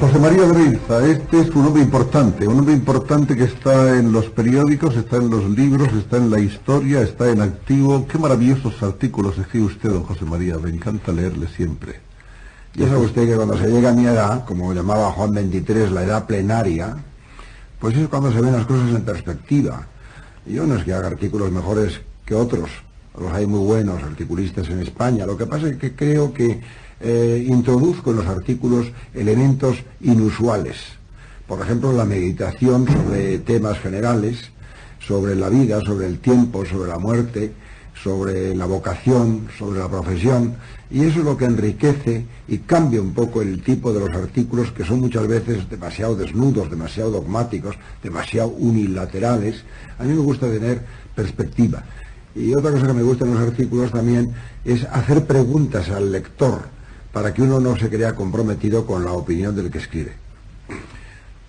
José María Berrinza, este es un hombre importante que está en los periódicos, está en los libros, está en la historia, está en activo. Qué maravillosos artículos escribe usted, don José María, me encanta leerle siempre. Ya sabe usted que cuando se llega a mi edad, como llamaba Juan XXIII, la edad plenaria, pues es cuando se ven las cosas en perspectiva. Yo no es que haga artículos mejores que otros, los hay muy buenos articulistas en España, lo que pasa es que creo que introduzco en los artículos elementos inusuales. Por ejemplo, la meditación sobre temas generales, sobre la vida, sobre el tiempo, sobre la muerte, sobre la vocación, sobre la profesión, y eso es lo que enriquece y cambia un poco el tipo de los artículos, que son muchas veces demasiado desnudos, demasiado dogmáticos, demasiado unilaterales. A mí me gusta tener perspectiva. Y otra cosa que me gusta en los artículos también es hacer preguntas al lector, para que uno no se crea comprometido con la opinión del que escribe.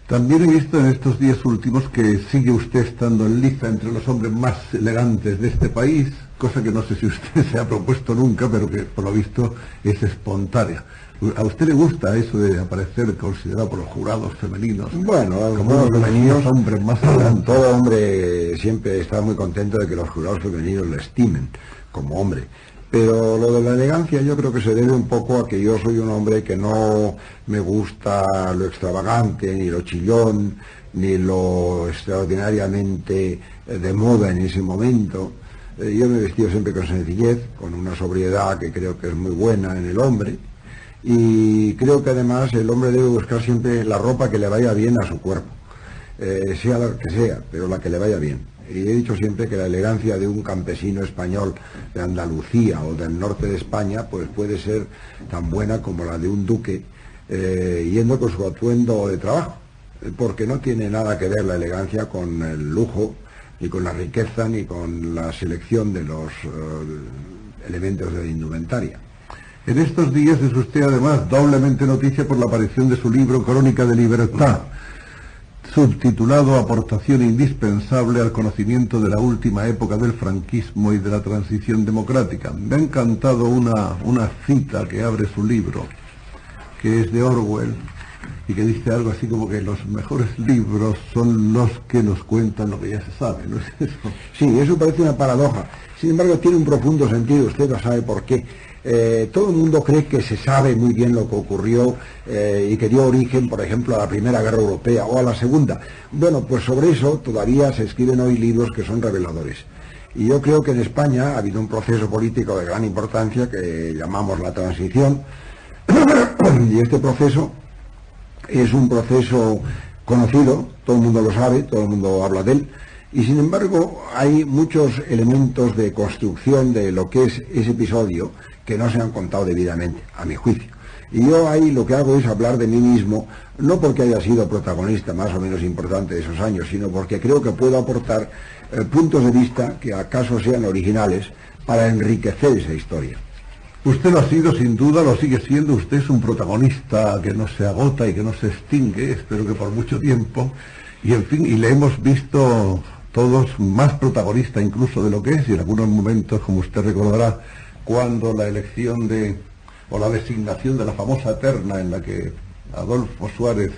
También he visto en estos días últimos que sigue usted estando en liza entre los hombres más elegantes de este país, cosa que no sé si usted se ha propuesto nunca, pero que por lo visto es espontánea. ¿A usted le gusta eso de aparecer considerado por los jurados femeninos? Bueno, como uno de los hombres más elegantes. Todo hombre siempre está muy contento de que los jurados femeninos le estimen como hombre. Pero lo de la elegancia yo creo que se debe un poco a que yo soy un hombre que no me gusta lo extravagante, ni lo chillón, ni lo extraordinariamente de moda en ese momento. Yo me he vestido siempre con sencillez, con una sobriedad que creo que es muy buena en el hombre. Y creo que además el hombre debe buscar siempre la ropa que le vaya bien a su cuerpo, sea la que sea, pero la que le vaya bien. Y he dicho siempre que la elegancia de un campesino español de Andalucía o del norte de España pues puede ser tan buena como la de un duque yendo con su atuendo de trabajo, porque no tiene nada que ver la elegancia con el lujo, ni con la riqueza, ni con la selección de los elementos de indumentaria. En estos días es usted además doblemente noticia por la aparición de su libro Crónica de Libertad, subtitulado Aportación indispensable al conocimiento de la última época del franquismo y de la transición democrática. Me ha encantado una cita que abre su libro, que es de Orwell, y que dice algo así como que los mejores libros son los que nos cuentan lo que ya se sabe, ¿no es eso? Sí, eso parece una paradoja. Sin embargo, tiene un profundo sentido, usted lo sabe por qué. Todo el mundo cree que se sabe muy bien lo que ocurrió y que dio origen, por ejemplo, a la Primera Guerra Europea o a la Segunda. Bueno, pues sobre eso todavía se escriben hoy libros que son reveladores. Y yo creo que en España ha habido un proceso político de gran importancia que llamamos la transición, y este proceso es un proceso conocido, todo el mundo lo sabe, todo el mundo habla de él, y sin embargo hay muchos elementos de construcción de lo que es ese episodio que no se han contado debidamente, a mi juicio. Y yo ahí lo que hago es hablar de mí mismo, no porque haya sido protagonista más o menos importante de esos años, sino porque creo que puedo aportar puntos de vista que acaso sean originales para enriquecer esa historia. Usted lo ha sido, sin duda, lo sigue siendo. Usted es un protagonista que no se agota y que no se extingue, espero que por mucho tiempo. Y en fin, y le hemos visto todos más protagonista incluso de lo que es, y en algunos momentos, como usted recordará, cuando la elección o la designación de la famosa terna en la que Adolfo Suárez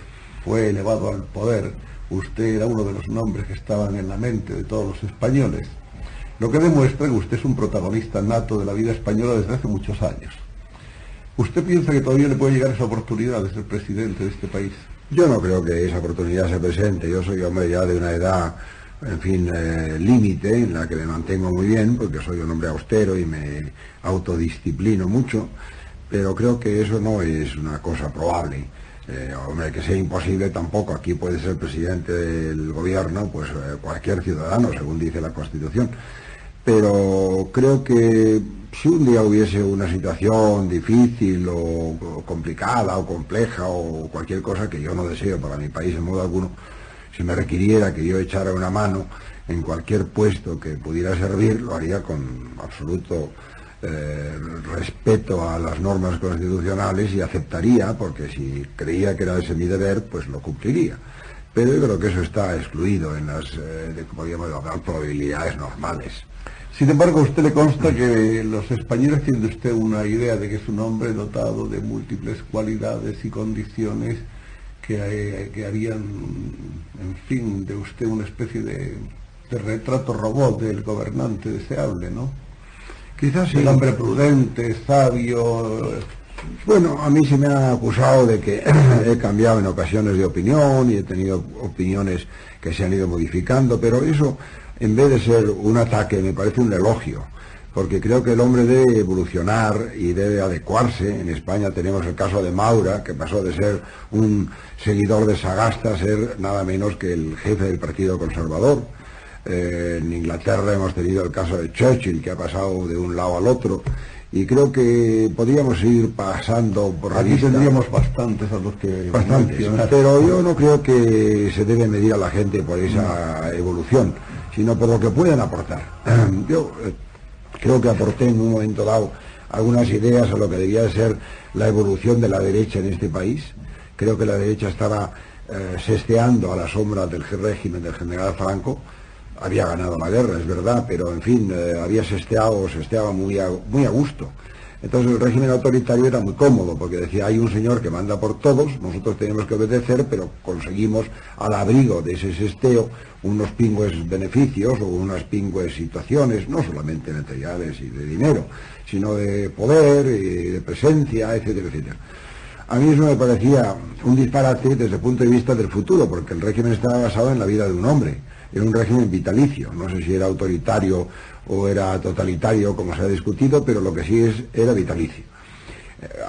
fue elevado al poder, usted era uno de los nombres que estaban en la mente de todos los españoles. Lo que demuestra que usted es un protagonista nato de la vida española desde hace muchos años. ¿Usted piensa que todavía le puede llegar esa oportunidad de ser presidente de este país? Yo no creo que esa oportunidad se presente. Yo soy hombre ya de una edad, en fin, límite, en la que me mantengo muy bien, porque soy un hombre austero y me autodisciplino mucho, pero creo que eso no es una cosa probable. Hombre, que sea imposible tampoco. Aquí puede ser presidente del gobierno pues cualquier ciudadano, según dice la Constitución. Pero creo que si un día hubiese una situación difícil o complicada o compleja o cualquier cosa que yo no deseo para mi país en modo alguno, si me requiriera que yo echara una mano en cualquier puesto que pudiera servir, lo haría con absoluto respeto a las normas constitucionales y aceptaría, porque si creía que era ese mi deber, pues lo cumpliría. Pero yo creo que eso está excluido en las, podríamos llamar, probabilidades normales. Sin embargo, a usted le consta que los españoles tienen de usted una idea de que es un hombre dotado de múltiples cualidades y condiciones que harían, en fin, de usted una especie de retrato robot del gobernante deseable, ¿no? Quizás sí. El hombre prudente, sabio. Bueno, a mí se me ha acusado de que he cambiado en ocasiones de opinión y he tenido opiniones que se han ido modificando, pero eso, en vez de ser un ataque, me parece un elogio, porque creo que el hombre debe evolucionar y debe adecuarse. En España tenemos el caso de Maura, que pasó de ser un seguidor de Sagasta a ser nada menos que el jefe del Partido Conservador. En Inglaterra hemos tenido el caso de Churchill, que ha pasado de un lado al otro. Y creo que podríamos ir pasando por aquí tendríamos bastantes a los que bastantes, pero yo no creo que se debe medir a la gente por esa evolución, sino por lo que pueden aportar. Yo creo que aporté en un momento dado algunas ideas a lo que debía ser la evolución de la derecha en este país. Creo que la derecha estaba sesteando a la sombra del régimen del general Franco. Había ganado la guerra, es verdad, pero en fin, sesteaba muy a gusto. Entonces el régimen autoritario era muy cómodo, porque decía, hay un señor que manda por todos, nosotros tenemos que obedecer, pero conseguimos al abrigo de ese sesteo unos pingües beneficios o unas pingües situaciones, no solamente materiales y de dinero, sino de poder y de presencia, etcétera, etcétera. A mí eso me parecía un disparate desde el punto de vista del futuro, porque el régimen estaba basado en la vida de un hombre. Era un régimen vitalicio, no sé si era autoritario o era totalitario, como se ha discutido, pero lo que sí era vitalicio.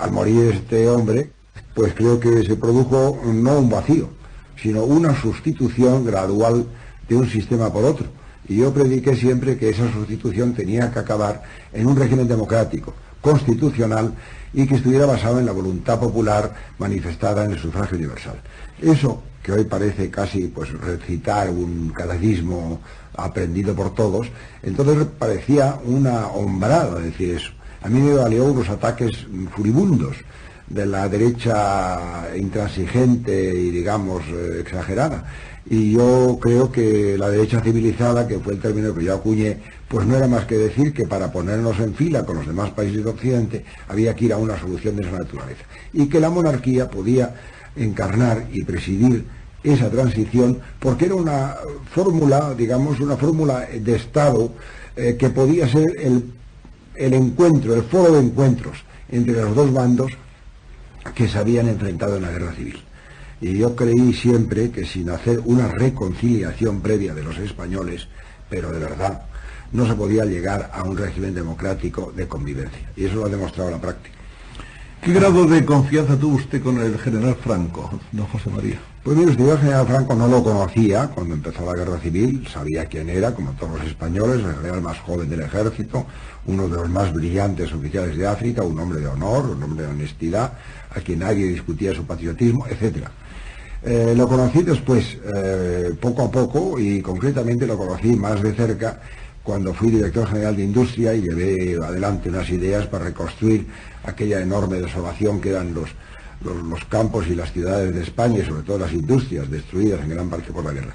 Al morir este hombre, pues creo que se produjo no un vacío, sino una sustitución gradual de un sistema por otro. Y yo prediqué siempre que esa sustitución tenía que acabar en un régimen democrático, constitucional, y que estuviera basado en la voluntad popular manifestada en el sufragio universal. Eso, que hoy parece casi pues recitar un catecismo aprendido por todos, entonces parecía una hombrada decir eso. A mí me valió unos ataques furibundos de la derecha intransigente y, digamos, exagerada. Y yo creo que la derecha civilizada, que fue el término que yo acuñé, pues no era más que decir que para ponernos en fila con los demás países de Occidente había que ir a una solución de esa naturaleza. Y que la monarquía podía encarnar y presidir esa transición, porque era una fórmula, digamos, una fórmula de Estado que podía ser el encuentro, el foro de encuentros entre los dos bandos que se habían enfrentado en la guerra civil. Y yo creí siempre que sin hacer una reconciliación previa de los españoles, pero de verdad, no se podía llegar a un régimen democrático de convivencia. Y eso lo ha demostrado la práctica. ¿Qué grado de confianza tuvo usted con el general Franco, don José María? Pues mire usted, yo al general Franco no lo conocía cuando empezó la guerra civil, sabía quién era, como todos los españoles, el general más joven del ejército, uno de los más brillantes oficiales de África, un hombre de honor, un hombre de honestidad, a quien nadie discutía su patriotismo, etc. Lo conocí después, poco a poco, y concretamente lo conocí más de cerca cuando fui director general de Industria y llevé adelante unas ideas para reconstruir aquella enorme desolación que eran los campos y las ciudades de España, y sobre todo las industrias destruidas en gran parte por la guerra.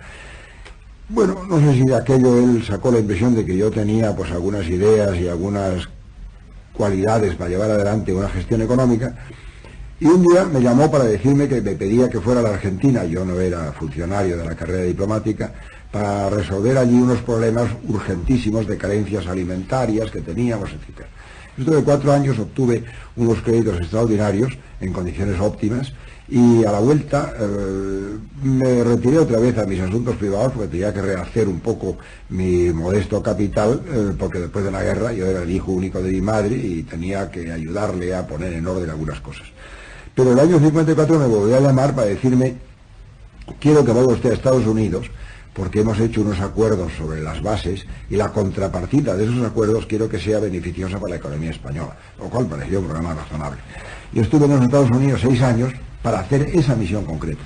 Bueno, no sé si de aquello él sacó la impresión de que yo tenía pues algunas ideas y algunas cualidades para llevar adelante una gestión económica, y un día me llamó para decirme que me pedía que fuera a la Argentina, yo no era funcionario de la carrera diplomática, para resolver allí unos problemas urgentísimos de carencias alimentarias que teníamos, etc. Estuve 4 años, obtuve unos créditos extraordinarios en condiciones óptimas, y a la vuelta me retiré otra vez a mis asuntos privados porque tenía que rehacer un poco mi modesto capital, porque después de la guerra yo era el hijo único de mi madre y tenía que ayudarle a poner en orden algunas cosas. Pero el año 54 me volvió a llamar para decirme: quiero que vaya usted a Estados Unidos porque hemos hecho unos acuerdos sobre las bases y la contrapartida de esos acuerdos quiero que sea beneficiosa para la economía española, lo cual pareció un programa razonable. Yo estuve en los Estados Unidos 6 años para hacer esa misión concreta.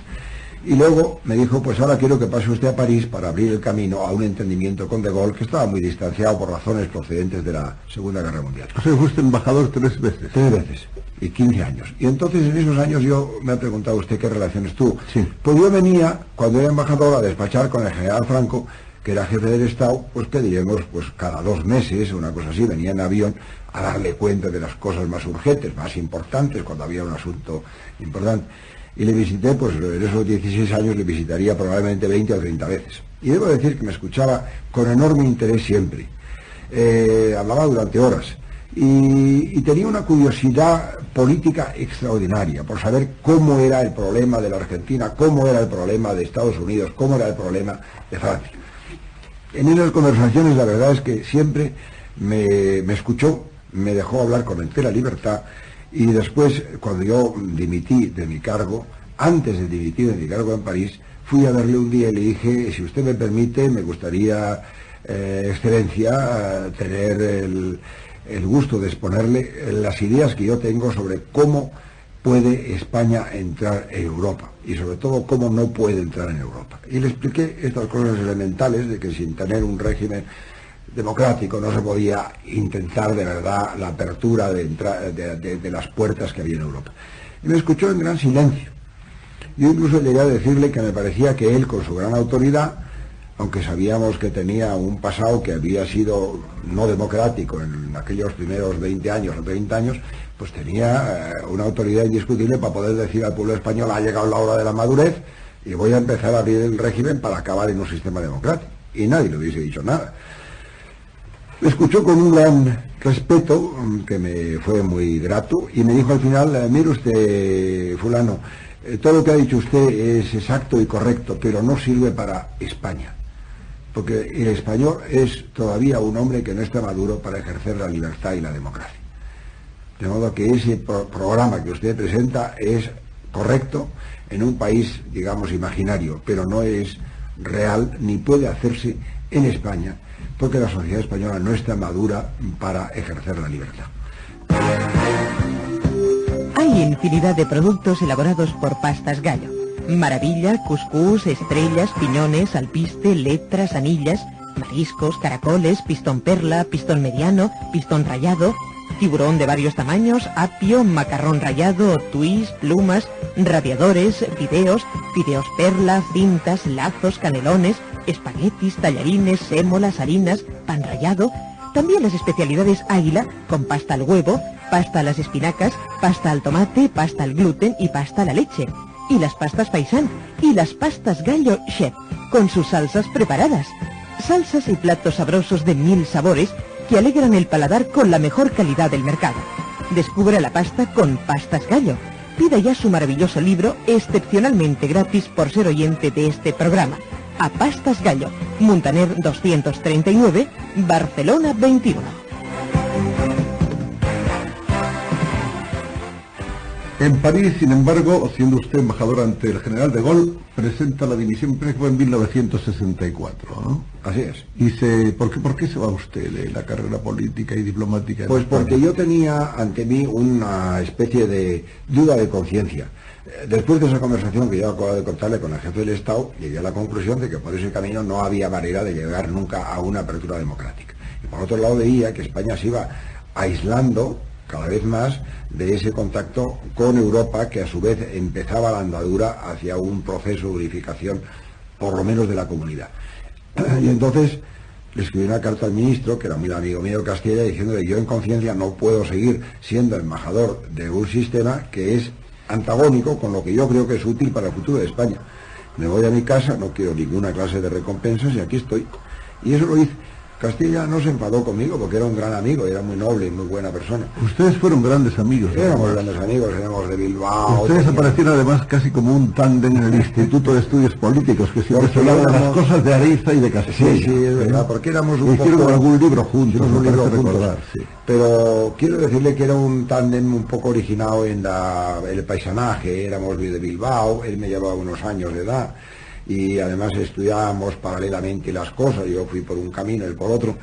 Y luego me dijo, pues ahora quiero que pase usted a París para abrir el camino a un entendimiento con De Gaulle, que estaba muy distanciado por razones procedentes de la Segunda Guerra Mundial. O sea, fuiste embajador 3 veces. 3 veces, y 15 años. Y entonces en esos años me ha preguntado usted qué relaciones tuvo. Sí. Pues yo venía, cuando era embajador, a despachar con el general Franco, que era jefe del Estado, pues que diremos, pues cada 2 meses, una cosa así, venía en avión a darle cuenta de las cosas más urgentes, más importantes, cuando había un asunto importante. Y le visité, pues en esos 16 años le visitaría probablemente 20 o 30 veces. Y debo decir que me escuchaba con enorme interés siempre. Hablaba durante horas. Y tenía una curiosidad política extraordinaria por saber cómo era el problema de la Argentina, cómo era el problema de Estados Unidos, cómo era el problema de Francia. En esas conversaciones la verdad es que siempre me escuchó, me dejó hablar con entera libertad, y después, cuando yo dimití de mi cargo, antes de dimitir de mi cargo en París, fui a verle un día y le dije: si usted me permite, me gustaría, Excelencia, tener el gusto de exponerle las ideas que yo tengo sobre cómo puede España entrar en Europa, y sobre todo cómo no puede entrar en Europa. Y le expliqué estas cosas elementales de que sin tener un régimen democrático no se podía intentar de verdad la apertura de las puertas que había en Europa. Y me escuchó en gran silencio. Yo incluso llegué a decirle que me parecía que él, con su gran autoridad, aunque sabíamos que tenía un pasado que había sido no democrático en aquellos primeros 20 años o 30 años, pues tenía una autoridad indiscutible para poder decir al pueblo español: ha llegado la hora de la madurez y voy a empezar a abrir el régimen para acabar en un sistema democrático. Y nadie le hubiese dicho nada. Me escuchó con un gran respeto, que me fue muy grato, y me dijo al final: mire usted, fulano, todo lo que ha dicho usted es exacto y correcto, pero no sirve para España, porque el español es todavía un hombre que no está maduro para ejercer la libertad y la democracia. De modo que ese programa que usted presenta es correcto en un país, digamos, imaginario, pero no es real ni puede hacerse en España, porque la sociedad española no está madura para ejercer la libertad. Hay infinidad de productos elaborados por Pastas Gallo. Maravilla, cuscús, estrellas, piñones, alpiste, letras, anillas, mariscos, caracoles, pistón perla, pistón mediano, pistón rallado, tiburón de varios tamaños, apio, macarrón rallado, twist, plumas, radiadores, fideos perla, cintas, lazos, canelones, espaguetis, tallarines, sémolas, harinas, pan rallado. También las especialidades Águila, con pasta al huevo, pasta a las espinacas, pasta al tomate, pasta al gluten y pasta a la leche. Y las pastas Paisán y las pastas Gallo Chef, con sus salsas preparadas. Salsas y platos sabrosos de 1000 sabores que alegran el paladar con la mejor calidad del mercado. Descubra la pasta con Pastas Gallo. Pida ya su maravilloso libro, excepcionalmente gratis por ser oyente de este programa. A Pastas Gallo, Muntaner 239, Barcelona 21. En París, sin embargo, siendo usted embajador ante el general de Gaulle, presenta la dimisión, que fue en 1964, ¿no? Así es. Y ¿por qué se va usted de la carrera política y diplomática? Pues porque yo tenía ante mí una especie de duda de conciencia. Después de esa conversación que yo acabo de contarle con el jefe del Estado, llegué a la conclusión de que por ese camino no había manera de llegar nunca a una apertura democrática. Y por otro lado veía que España se iba aislando cada vez más de ese contacto con Europa, que a su vez empezaba la andadura hacia un proceso de unificación, por lo menos de la comunidad. Y entonces le escribí una carta al ministro, que era muy amigo mío de Castilla, diciéndole: yo en conciencia no puedo seguir siendo embajador de un sistema que es antagónico con lo que yo creo que es útil para el futuro de España. Me voy a mi casa, no quiero ninguna clase de recompensas y aquí estoy. Y eso lo hice. Castilla no se enfadó conmigo porque era un gran amigo, era muy noble y muy buena persona. Ustedes fueron grandes amigos. Éramos grandes amigos, éramos de Bilbao. Ustedes aparecieron además casi como un tándem en el Instituto de Estudios Políticos, que siempre se hablaban de las cosas de Ariza y de Castilla. Sí, es verdad, porque éramos un poco... Hicieron algún libro juntos, un libro recordar, sí. Pero quiero decirle que era un tándem un poco originado en el paisanaje. Éramos de Bilbao, él me llevaba unos años de edad, y además estudiábamos paralelamente las cosas. Yo fui por un camino, él por otro,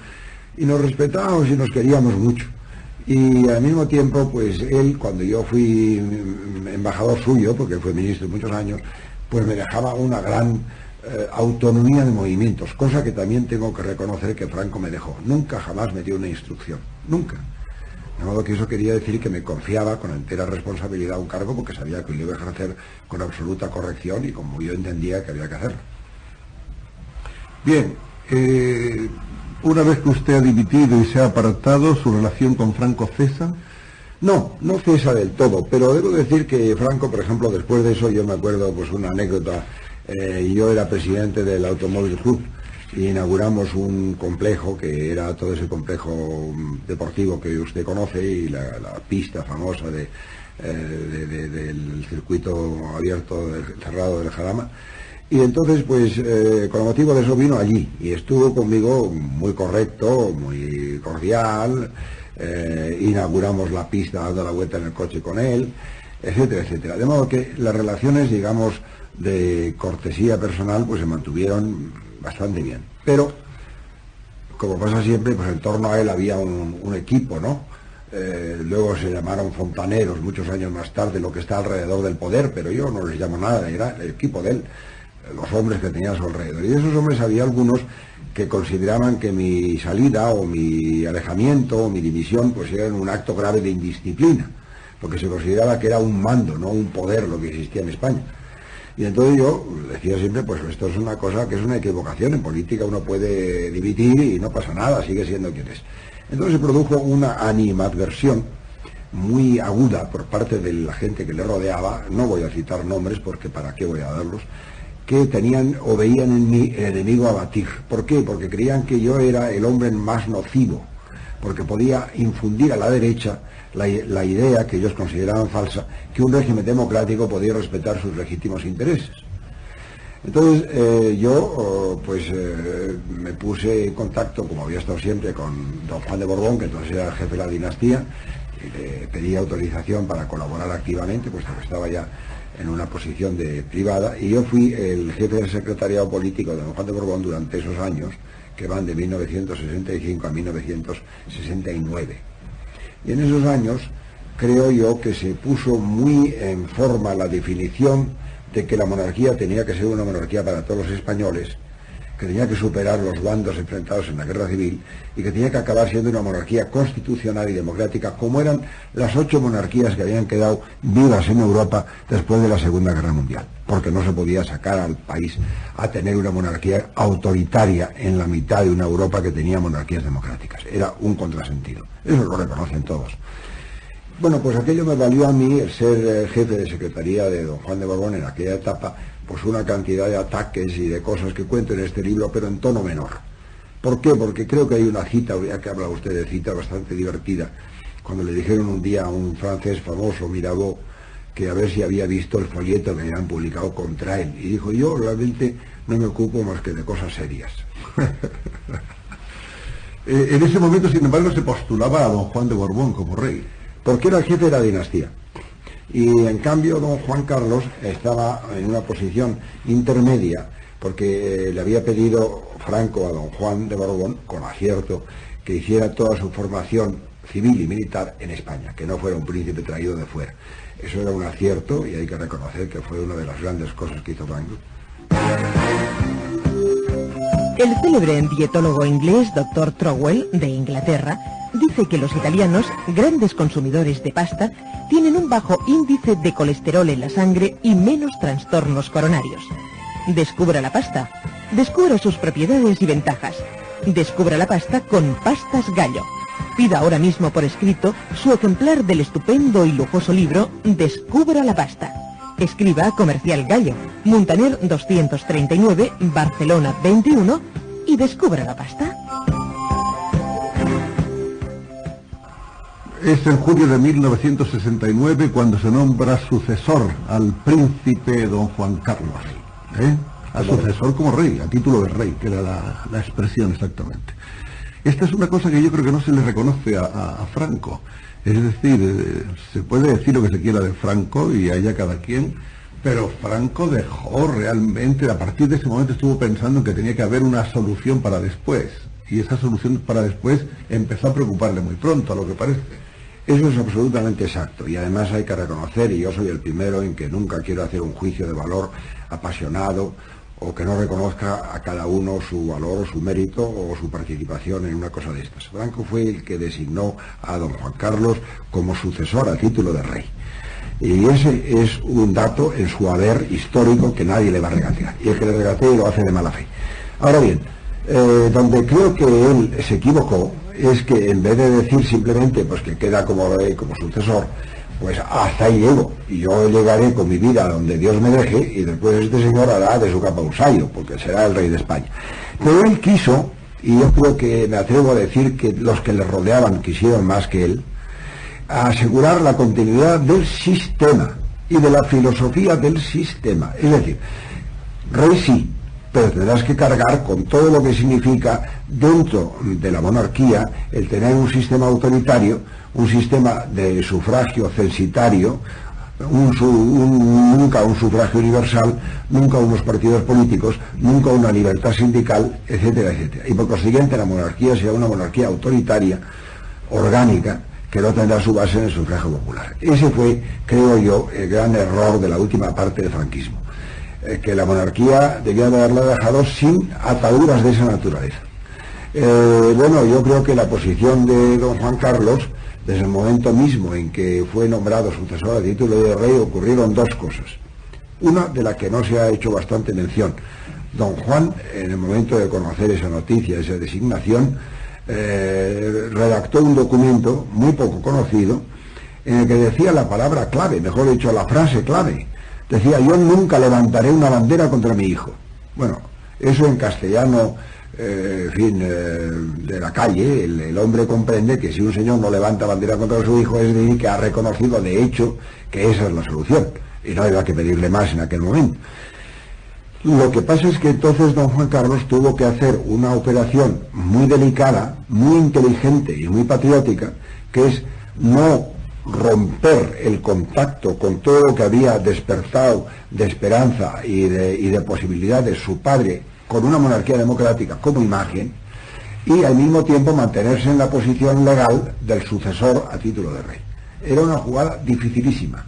y nos respetábamos y nos queríamos mucho. Y al mismo tiempo, pues él, cuando yo fui embajador suyo, porque fue ministro muchos años, pues me dejaba una gran autonomía de movimientos, cosa que también tengo que reconocer que Franco me dejó. Nunca jamás me dio una instrucción, nunca. De modo que eso quería decir que me confiaba con entera responsabilidad un cargo, porque sabía que lo iba a ejercer con absoluta corrección y como yo entendía que había que hacerlo. Bien, una vez que usted ha dimitido y se ha apartado, ¿su relación con Franco cesa? No, no cesa del todo, pero debo decir que Franco, por ejemplo, después de eso, yo me acuerdo pues una anécdota, yo era presidente del Automóvil Club y inauguramos un complejo que era todo ese complejo deportivo que usted conoce y la pista famosa del circuito abierto cerrado del Jarama. Y entonces, pues, con motivo de eso vino allí y estuvo conmigo muy correcto, muy cordial. Inauguramos la pista dando la vuelta en el coche con él, etcétera, etcétera. De modo que las relaciones, digamos, de cortesía personal, pues se mantuvieron bastante bien. Pero, como pasa siempre, pues en torno a él había un equipo, ¿no? Luego se llamaron fontaneros muchos años más tarde, lo que está alrededor del poder, pero yo no les llamo nada, era el equipo de él, los hombres que tenía a su alrededor. Y de esos hombres había algunos que consideraban que mi salida o mi alejamiento o mi dimisión pues era un acto grave de indisciplina, porque se consideraba que era un mando, no un poder lo que existía en España. Y entonces yo decía siempre, pues esto es una cosa que es una equivocación, en política uno puede dimitir y no pasa nada, sigue siendo quien es. Entonces se produjo una animadversión muy aguda por parte de la gente que le rodeaba, no voy a citar nombres porque para qué voy a darlos, que tenían o veían en mí el enemigo a batir. ¿Por qué? Porque creían que yo era el hombre más nocivo, porque podía infundir a la derecha la idea que ellos consideraban falsa, que un régimen democrático podía respetar sus legítimos intereses. Entonces yo me puse en contacto, como había estado siempre, con don Juan de Borbón, que entonces era el jefe de la dinastía, y le pedí autorización para colaborar activamente, puesto que estaba ya en una posición privada, y yo fui el jefe del secretariado político de don Juan de Borbón durante esos años, que van de 1965 a 1969. Y en esos años creo yo que se puso muy en forma la definición de que la monarquía tenía que ser una monarquía para todos los españoles, que tenía que superar los bandos enfrentados en la guerra civil y que tenía que acabar siendo una monarquía constitucional y democrática, como eran las 8 monarquías que habían quedado vivas en Europa después de la Segunda Guerra Mundial, porque no se podía sacar al país a tener una monarquía autoritaria en la mitad de una Europa que tenía monarquías democráticas. Era un contrasentido. Eso lo reconocen todos. Bueno, pues aquello me valió a mí, el ser jefe de secretaría de don Juan de Borbón en aquella etapa, pues una cantidad de ataques y de cosas que cuento en este libro, pero en tono menor. ¿Por qué? Porque creo que hay una cita, ya que habla usted de cita, bastante divertida, cuando le dijeron un día a un francés famoso, Mirabeau, que a ver si había visto el folleto que habían publicado contra él. Y dijo, yo realmente no me ocupo más que de cosas serias. En ese momento, sin embargo, se postulaba a don Juan de Borbón como rey. Porque era el jefe de la dinastía. Y en cambio don Juan Carlos estaba en una posición intermedia, porque le había pedido Franco a don Juan de Borbón, con acierto, que hiciera toda su formación civil y militar en España, que no fuera un príncipe traído de fuera. Eso era un acierto y hay que reconocer que fue una de las grandes cosas que hizo Franco. El célebre dietólogo inglés Dr. Trowell, de Inglaterra, dice que los italianos, grandes consumidores de pasta, tienen un bajo índice de colesterol en la sangre y menos trastornos coronarios. Descubra la pasta. Descubra sus propiedades y ventajas. Descubra la pasta con Pastas Gallo. Pida ahora mismo por escrito su ejemplar del estupendo y lujoso libro Descubra la pasta. Escriba a Comercial Gallo, Muntaner 239, Barcelona 21 y descubra la pasta. Es en julio de 1969 cuando se nombra sucesor al príncipe don Juan Carlos. Al sucesor como rey, a título de rey, que era la expresión exactamente. Esta es una cosa que yo creo que no se le reconoce a Franco. Es decir, se puede decir lo que se quiera de Franco y haya cada quien, pero Franco dejó realmente, a partir de ese momento estuvo pensando en que tenía que haber una solución para después. Y esa solución para después empezó a preocuparle muy pronto, a lo que parece. Eso es absolutamente exacto, y además hay que reconocer, y yo soy el primero en que nunca quiero hacer un juicio de valor apasionado, o que no reconozca a cada uno su valor o su mérito o su participación en una cosa de estas. Franco fue el que designó a don Juan Carlos como sucesor a título de rey. Y ese es un dato en su haber histórico que nadie le va a regatear. Y el que le regatee lo hace de mala fe. Ahora bien, Donde creo que él se equivocó es que en vez de decir simplemente pues que queda como rey, como sucesor, pues hasta ahí llego, y yo llegaré con mi vida donde Dios me deje, y después este señor hará de su capa un sayo, porque será el rey de España. Pero él quiso, y yo creo que me atrevo a decir que los que le rodeaban quisieron más que él, asegurar la continuidad del sistema y de la filosofía del sistema. Es decir, rey sí, pero tendrás que cargar con todo lo que significa dentro de la monarquía el tener un sistema autoritario, un sistema de sufragio censitario, nunca un sufragio universal, nunca unos partidos políticos, nunca una libertad sindical, etcétera, etcétera. Y por consiguiente la monarquía será una monarquía autoritaria, orgánica, que no tendrá su base en el sufragio popular. Ese fue, creo yo, el gran error de la última parte del franquismo, que la monarquía debía haberla dejado sin ataduras de esa naturaleza. Bueno, yo creo que la posición de don Juan Carlos, desde el momento mismo en que fue nombrado sucesor a título de rey, ocurrieron dos cosas. Una de la que no se ha hecho bastante mención. Don Juan, en el momento de conocer esa noticia, esa designación, redactó un documento muy poco conocido en el que decía la palabra clave, mejor dicho, la frase clave. Decía: yo nunca levantaré una bandera contra mi hijo. Bueno, eso en castellano, en fin, de la calle, el hombre comprende que si un señor no levanta bandera contra su hijo, es decir, que ha reconocido de hecho que esa es la solución, y no había que pedirle más en aquel momento. Lo que pasa es que entonces don Juan Carlos tuvo que hacer una operación muy delicada, muy inteligente y muy patriótica, que es no romper el contacto con todo lo que había despertado de esperanza y de posibilidades su padre con una monarquía democrática como imagen, y al mismo tiempo mantenerse en la posición legal del sucesor a título de rey. Era una jugada dificilísima,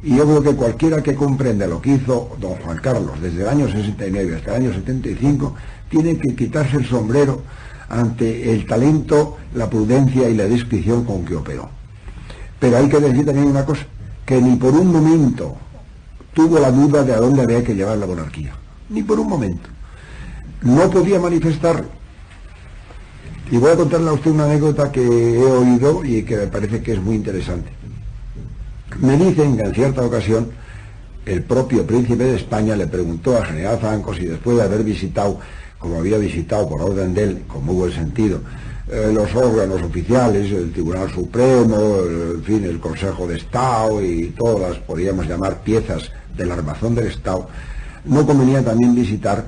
y yo creo que cualquiera que comprenda lo que hizo don Juan Carlos desde el año 69 hasta el año 75 tiene que quitarse el sombrero ante el talento, la prudencia y la discreción con que operó. Pero hay que decir también una cosa, que ni por un momento tuvo la duda de a dónde había que llevar la monarquía, ni por un momento. No podía manifestarlo. Y voy a contarle a usted una anécdota que he oído y que me parece que es muy interesante. Me dicen que en cierta ocasión el propio príncipe de España le preguntó al general Franco si después de haber visitado, como había visitado por orden de él, con muy buen sentido, los órganos oficiales, el Tribunal Supremo, en fin, el Consejo de Estado y todas las, podríamos llamar, piezas del armazón del Estado, no convenía también visitar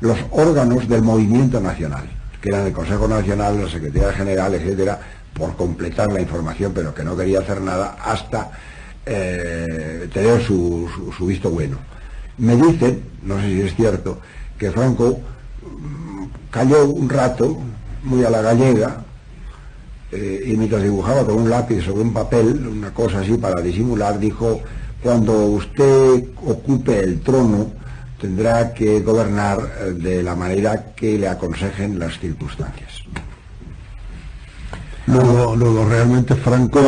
los órganos del movimiento nacional, que eran el Consejo Nacional, la Secretaría General, etcétera, por completar la información, pero que no quería hacer nada hasta tener su visto bueno. Me dicen, no sé si es cierto, que Franco calló un rato, muy a la gallega, y mientras dibujaba con un lápiz sobre un papel, una cosa así para disimular, dijo: cuando usted ocupe el trono, tendrá que gobernar de la manera que le aconsejen las circunstancias. Luego realmente Franco...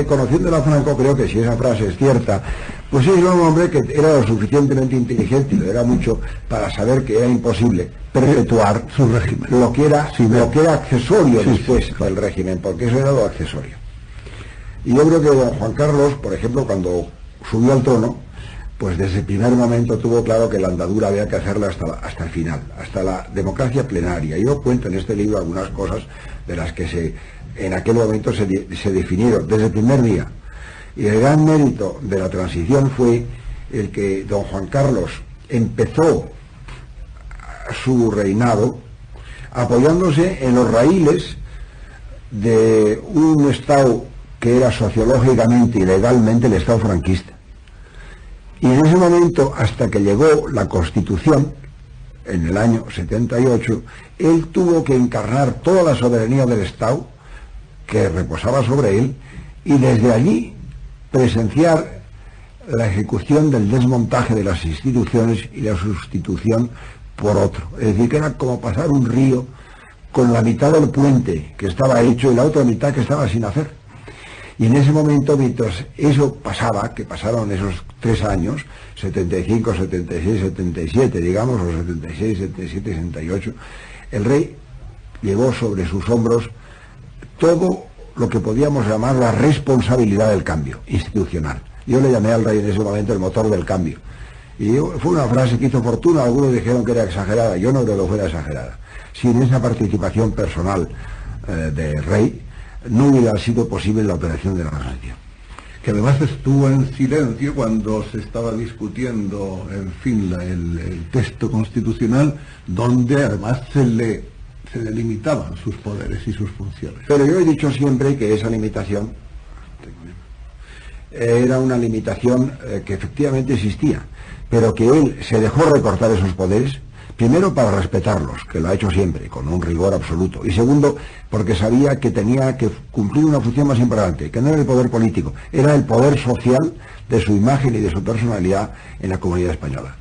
Conociéndole a Franco, creo que si esa frase es cierta, pues sí, era un hombre que era lo suficientemente inteligente, y lo era mucho, para saber que era imposible perpetuar su régimen, lo que era accesorio después del régimen, porque eso era lo accesorio. Y yo creo que don Juan Carlos, por ejemplo, cuando subió al trono, pues desde el primer momento tuvo claro que la andadura había que hacerla hasta el final, hasta la democracia plenaria. Yo cuento en este libro algunas cosas de las que en aquel momento se definieron desde el primer día. Y el gran mérito de la transición fue el que don Juan Carlos empezó su reinado apoyándose en los raíles de un Estado que era sociológicamente y legalmente el Estado franquista. Y en ese momento, hasta que llegó la Constitución, en el año 78, él tuvo que encarnar toda la soberanía del Estado que reposaba sobre él, y desde allí presenciar la ejecución del desmontaje de las instituciones y la sustitución por otro. Es decir, que era como pasar un río con la mitad del puente que estaba hecho y la otra mitad que estaba sin hacer. Y en ese momento, mientras eso pasaba, que pasaron esos 3 años, 75, 76, 77, digamos, o 76, 77, 78, El rey llevó sobre sus hombros todo lo que podíamos llamar la responsabilidad del cambio institucional. Yo le llamé al rey en ese momento el motor del cambio. Y fue una frase que hizo fortuna, algunos dijeron que era exagerada, yo no creo que fuera exagerada. Sin esa participación personal del rey, no hubiera sido posible la operación de la transición. Que además estuvo en silencio cuando se estaba discutiendo, en fin, el texto constitucional, donde además se le limitaban sus poderes y sus funciones. Pero yo he dicho siempre que esa limitación era una limitación que efectivamente existía, pero que él se dejó recortar esos poderes, primero para respetarlos, que lo ha hecho siempre, con un rigor absoluto, y segundo, porque sabía que tenía que cumplir una función más importante, que no era el poder político, era el poder social de su imagen y de su personalidad en la comunidad española.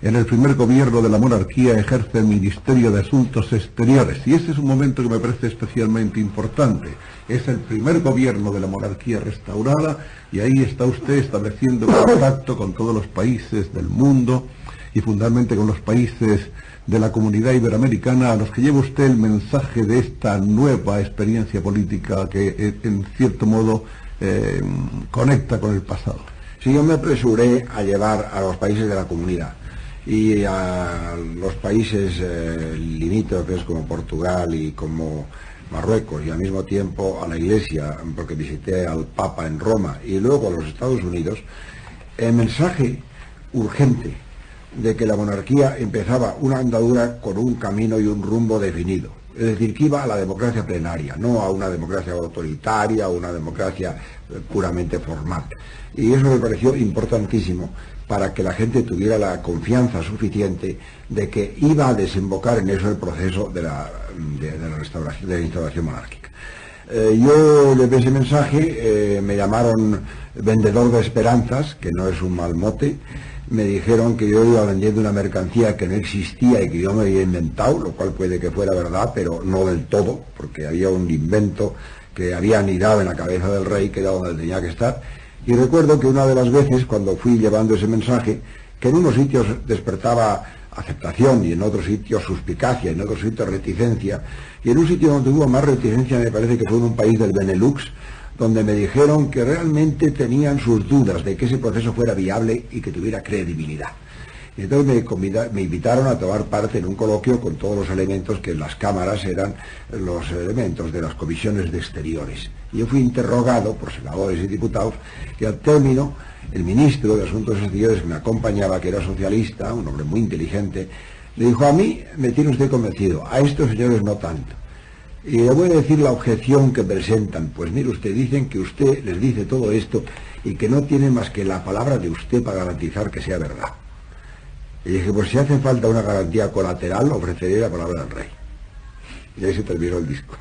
En el primer gobierno de la monarquía ejerce el Ministerio de Asuntos Exteriores, y ese es un momento que me parece especialmente importante. Es el primer gobierno de la monarquía restaurada, y ahí está usted estableciendo contacto con todos los países del mundo, y fundamentalmente con los países de la comunidad iberoamericana, a los que lleva usted el mensaje de esta nueva experiencia política que en cierto modo conecta con el pasado. Sí, yo me apresuré a llevar a los países de la comunidad y a los países limítrofes como Portugal y como Marruecos, y al mismo tiempo a la Iglesia, porque visité al Papa en Roma, y luego a los Estados Unidos, el mensaje urgente de que la monarquía empezaba una andadura con un camino y un rumbo definido. Es decir, que iba a la democracia plenaria, no a una democracia autoritaria o una democracia puramente formal. Y eso me pareció importantísimo para que la gente tuviera la confianza suficiente de que iba a desembocar en eso el proceso de la restauración, de la instauración monárquica. Yo llevé ese mensaje, me llamaron vendedor de esperanzas, que no es un mal mote. Me dijeron que yo iba vendiendo una mercancía que no existía y que yo me había inventado, lo cual puede que fuera verdad, pero no del todo, porque había un invento que había anidado en la cabeza del rey, que era donde tenía que estar. Y recuerdo que una de las veces, cuando fui llevando ese mensaje, que en unos sitios despertaba aceptación y en otros sitios suspicacia, en otros sitios reticencia, y en un sitio donde hubo más reticencia me parece que fue en un país del Benelux, donde me dijeron que realmente tenían sus dudas de que ese proceso fuera viable y que tuviera credibilidad. Y entonces me invitaron a tomar parte en un coloquio con todos los elementos que en las cámaras eran los elementos de las comisiones de exteriores. Y yo fui interrogado por senadores y diputados, y al término el ministro de Asuntos Exteriores que me acompañaba, que era socialista, un hombre muy inteligente, le dijo: a mí me tiene usted convencido, a estos señores no tanto. Y le voy a decir la objeción que presentan. Pues mire usted, dicen que usted les dice todo esto y que no tiene más que la palabra de usted para garantizar que sea verdad. Y dije: pues si hace falta una garantía colateral, ofreceré la palabra del rey. Y ahí se terminó el disco.